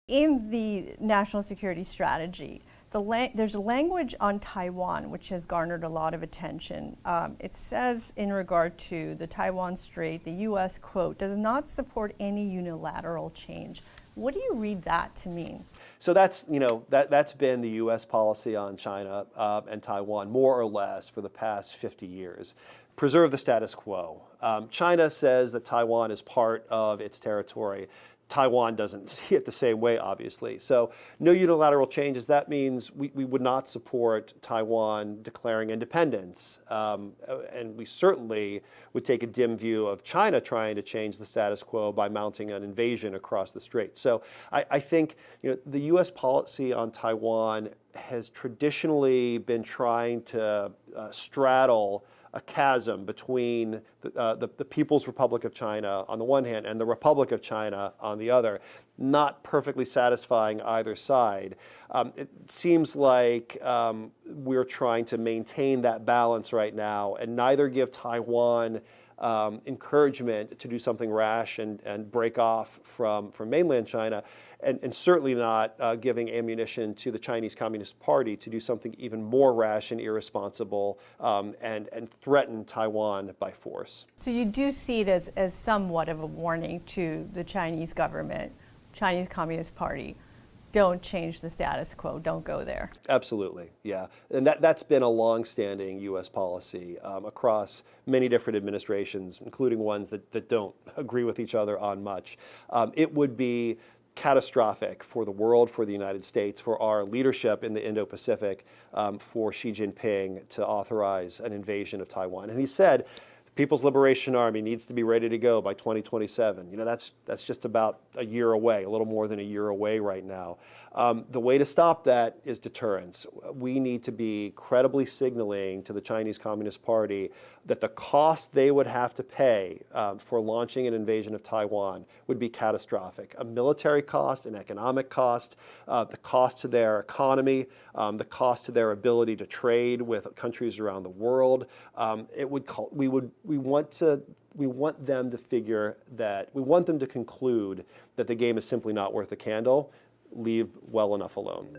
In the national security strategy, there's a language on Taiwan which has garnered a lot of attention. It says in regard to the Taiwan Strait, the U.S., quote, does not support any unilateral change. What do you read that to mean? So that's been the U.S. policy on China and Taiwan, more or less, for the past 50 years. Preserve the status quo. China says that Taiwan is part of its territory. Taiwan doesn't see it the same way, obviously. So no unilateral changes. That means we would not support Taiwan declaring independence. And we certainly would take a dim view of China trying to change the status quo by mounting an invasion across the strait. So I think the U.S. policy on Taiwan has traditionally been trying to straddle a chasm between the People's Republic of China on the one hand and the Republic of China on the other, not perfectly satisfying either side. It seems like we're trying to maintain that balance right now and neither give Taiwan encouragement to do something rash and break off from mainland China, and certainly not giving ammunition to the Chinese Communist Party to do something even more rash and irresponsible and threaten Taiwan by force. So you do see it as somewhat of a warning to the Chinese government, Chinese Communist Party. Don't change the status quo, don't go there. Absolutely, yeah. And that's been a long-standing U.S. policy across many different administrations, including ones that don't agree with each other on much. It would be catastrophic for the world, for the United States, for our leadership in the Indo-Pacific, for Xi Jinping to authorize an invasion of Taiwan. And he said, People's Liberation Army needs to be ready to go by 2027. That's just about a year away, a little more than a year away right now. The way to stop that is deterrence. We need to be credibly signaling to the Chinese Communist Party that the cost they would have to pay for launching an invasion of Taiwan would be catastrophic. A military cost, an economic cost, the cost to their economy, the cost to their ability to trade with countries around the world. We want them to conclude that the game is simply not worth a candle. Leave well enough alone.